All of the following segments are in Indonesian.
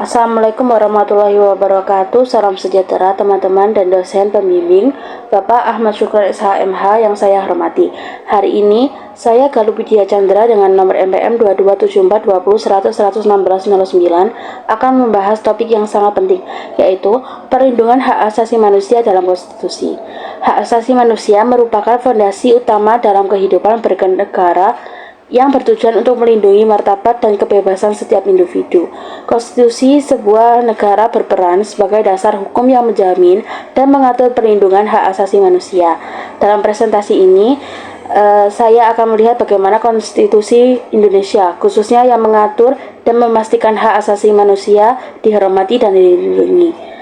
Assalamualaikum warahmatullahi wabarakatuh. Salam sejahtera teman-teman dan dosen pembimbing Bapak Ahmad Syukran SHMH yang saya hormati. Hari ini saya Galuh Widya Chandra dengan nomor NPM 22742011001609 akan membahas topik yang sangat penting, yaitu perlindungan hak asasi manusia dalam konstitusi. Hak asasi manusia merupakan fondasi utama dalam kehidupan bernegara yang bertujuan untuk melindungi martabat dan kebebasan setiap individu. Konstitusi sebuah negara berperan sebagai dasar hukum yang menjamin dan mengatur perlindungan hak asasi manusia. Dalam presentasi ini, saya akan melihat bagaimana konstitusi Indonesia, khususnya yang mengatur dan memastikan hak asasi manusia dihormati dan dilindungi.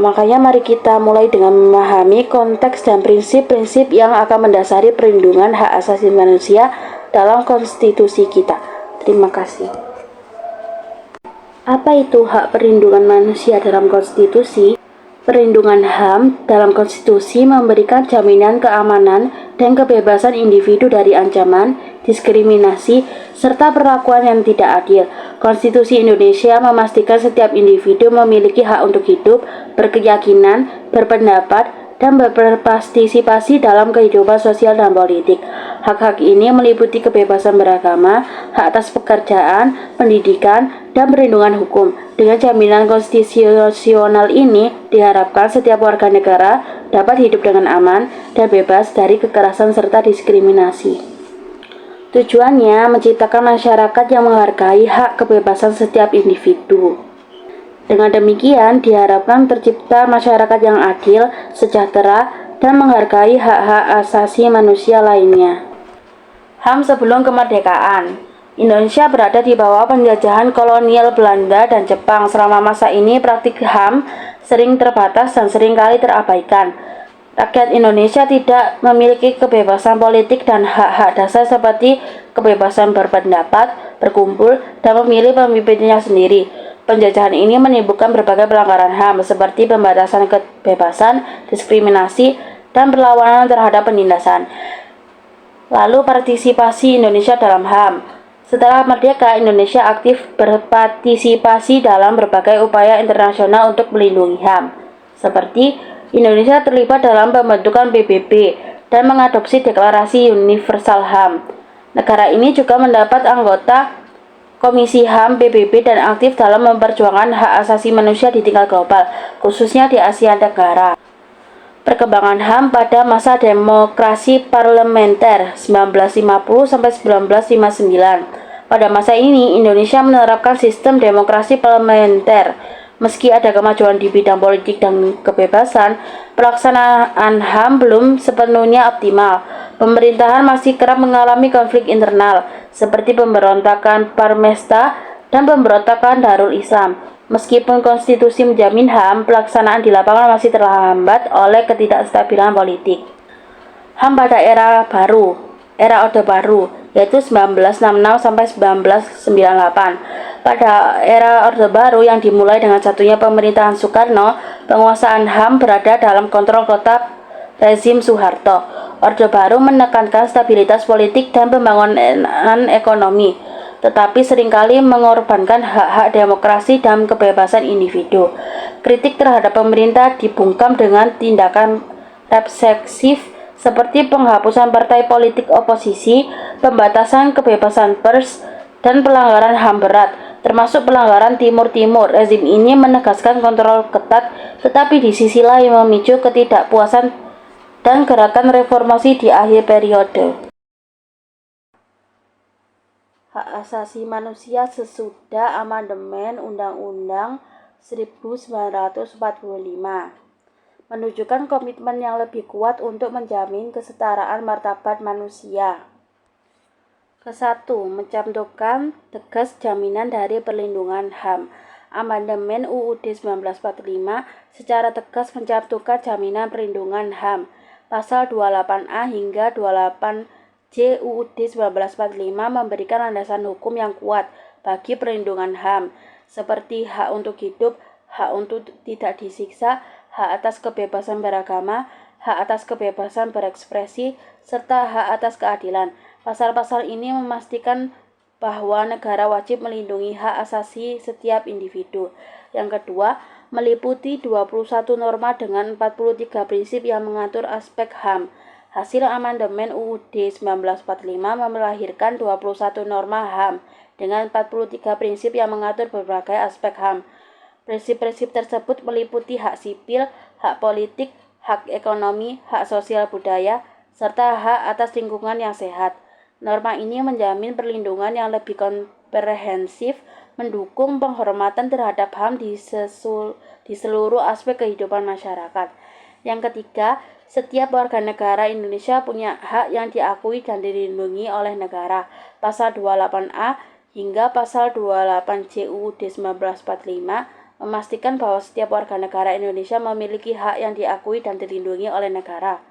Makanya mari kita mulai dengan memahami konteks dan prinsip-prinsip yang akan mendasari perlindungan hak asasi manusia dalam konstitusi kita. Terima kasih. Apa itu hak perlindungan manusia dalam konstitusi? Perlindungan HAM dalam konstitusi memberikan jaminan keamanan dan kebebasan individu dari ancaman, diskriminasi, serta perlakuan yang tidak adil. Konstitusi Indonesia memastikan setiap individu memiliki hak untuk hidup, berkeyakinan, berpendapat, dan berpartisipasi dalam kehidupan sosial dan politik. Hak-hak ini meliputi kebebasan beragama, hak atas pekerjaan, pendidikan, dan perlindungan hukum. Dengan jaminan konstitusional ini, diharapkan setiap warga negara dapat hidup dengan aman dan bebas dari kekerasan serta diskriminasi. Tujuannya menciptakan masyarakat yang menghargai hak kebebasan setiap individu. Dengan demikian, diharapkan tercipta masyarakat yang adil, sejahtera, dan menghargai hak-hak asasi manusia lainnya. HAM sebelum kemerdekaan. Indonesia berada di bawah penjajahan kolonial Belanda dan Jepang. Selama masa ini, praktik HAM sering terbatas dan seringkali terabaikan. Rakyat Indonesia tidak memiliki kebebasan politik dan hak-hak dasar seperti kebebasan berpendapat, berkumpul, dan memilih pemimpinnya sendiri. Penjajahan ini menimbulkan berbagai pelanggaran HAM seperti pembatasan kebebasan, diskriminasi, dan perlawanan terhadap penindasan. Lalu partisipasi Indonesia dalam HAM. Setelah merdeka, Indonesia aktif berpartisipasi dalam berbagai upaya internasional untuk melindungi HAM, seperti Indonesia terlibat dalam pembentukan PBB dan mengadopsi Deklarasi Universal HAM. Negara ini juga mendapat anggota Komisi HAM PBB dan aktif dalam memperjuangkan hak asasi manusia di tingkat global, khususnya di Asia Tenggara. Perkembangan HAM pada masa demokrasi parlementer 1950-1959. Pada masa ini, Indonesia menerapkan sistem demokrasi parlementer. Meski ada kemajuan di bidang politik dan kebebasan, pelaksanaan HAM belum sepenuhnya optimal. Pemerintahan masih kerap mengalami konflik internal, seperti pemberontakan Parmesta dan pemberontakan Darul Islam. Meskipun konstitusi menjamin HAM, pelaksanaan di lapangan masih terhambat oleh ketidakstabilan politik. HAM pada era Orde Baru, yaitu 1966 sampai 1998. Pada era Orde Baru yang dimulai dengan jatuhnya pemerintahan Soekarno, penguasaan HAM berada dalam kontrol tetap rezim Soeharto. Orde Baru menekankan stabilitas politik dan pembangunan ekonomi, tetapi seringkali mengorbankan hak-hak demokrasi dan kebebasan individu. Kritik terhadap pemerintah dibungkam dengan tindakan represif seperti penghapusan partai politik oposisi, pembatasan kebebasan pers, dan pelanggaran HAM berat, termasuk pelanggaran Timur-Timur. Rezim ini menegaskan kontrol ketat, tetapi di sisi lain memicu ketidakpuasan dan gerakan reformasi di akhir periode. Hak asasi manusia sesudah amandemen Undang-Undang 1945 menunjukkan komitmen yang lebih kuat untuk menjamin kesetaraan martabat manusia. Kesatu, mencantumkan tegas jaminan dari perlindungan HAM. Amandemen UUD 1945 secara tegas mencantumkan jaminan perlindungan HAM. Pasal 28A hingga 28J UUD 1945 memberikan landasan hukum yang kuat bagi perlindungan HAM, seperti hak untuk hidup, hak untuk tidak disiksa, hak atas kebebasan beragama, hak atas kebebasan berekspresi, serta hak atas keadilan. Pasal-pasal ini memastikan bahwa negara wajib melindungi hak asasi setiap individu. Yang kedua, meliputi 21 norma dengan 43 prinsip yang mengatur aspek HAM. Hasil amandemen UUD 1945 melahirkan 21 norma HAM dengan 43 prinsip yang mengatur berbagai aspek HAM. Prinsip-prinsip tersebut meliputi hak sipil, hak politik, hak ekonomi, hak sosial budaya, serta hak atas lingkungan yang sehat. Norma ini menjamin perlindungan yang lebih komprehensif, mendukung penghormatan terhadap HAM di seluruh aspek kehidupan masyarakat. Yang ketiga, setiap warga negara Indonesia punya hak yang diakui dan dilindungi oleh negara. Pasal 28A hingga pasal 28C UUD 1945 memastikan bahwa setiap warga negara Indonesia memiliki hak yang diakui dan dilindungi oleh negara.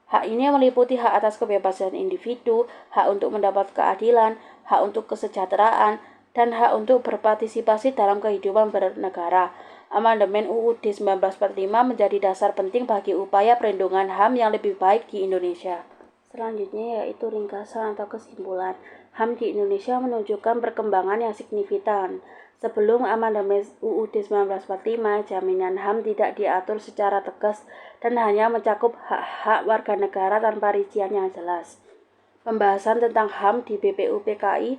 Hak ini meliputi hak atas kebebasan individu, hak untuk mendapat keadilan, hak untuk kesejahteraan, dan hak untuk berpartisipasi dalam kehidupan bernegara. Amandemen UUD 1945 menjadi dasar penting bagi upaya perlindungan HAM yang lebih baik di Indonesia. Selanjutnya yaitu ringkasan atau kesimpulan. HAM di Indonesia menunjukkan perkembangan yang signifikan. Sebelum amandemen UUD 1945, jaminan HAM tidak diatur secara tegas dan hanya mencakup hak-hak warga negara tanpa rincian yang jelas. Pembahasan tentang HAM di BPUPKI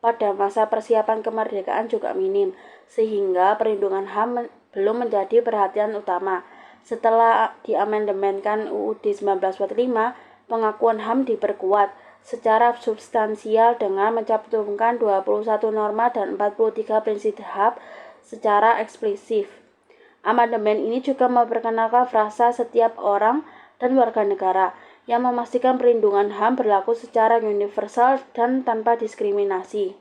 pada masa persiapan kemerdekaan juga minim, sehingga perlindungan HAM belum menjadi perhatian utama. Setelah diamandemenkan UUD 1945, pengakuan HAM diperkuat secara substansial dengan mencantumkan 21 norma dan 43 prinsip HAM secara eksplisit. Amandemen ini juga memperkenalkan frasa setiap orang dan warga negara yang memastikan perlindungan HAM berlaku secara universal dan tanpa diskriminasi.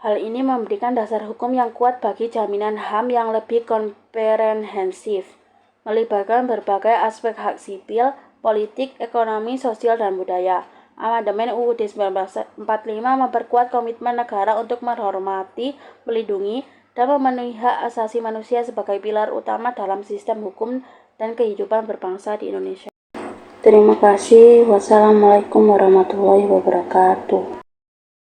Hal ini memberikan dasar hukum yang kuat bagi jaminan HAM yang lebih komprehensif, melibatkan berbagai aspek hak sipil, politik, ekonomi, sosial, dan budaya. Amandemen UUD 1945 memperkuat komitmen negara untuk menghormati, melindungi, dan memenuhi hak asasi manusia sebagai pilar utama dalam sistem hukum dan kehidupan berbangsa di Indonesia. Terima kasih. Wassalamualaikum warahmatullahi wabarakatuh.